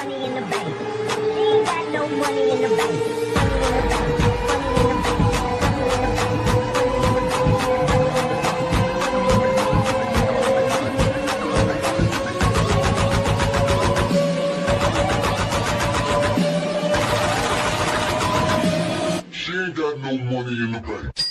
money in the bank. She ain't got no money in the bank. Money in the bank. Money in the bank. Money in the bank. She ain't got no money in the bank.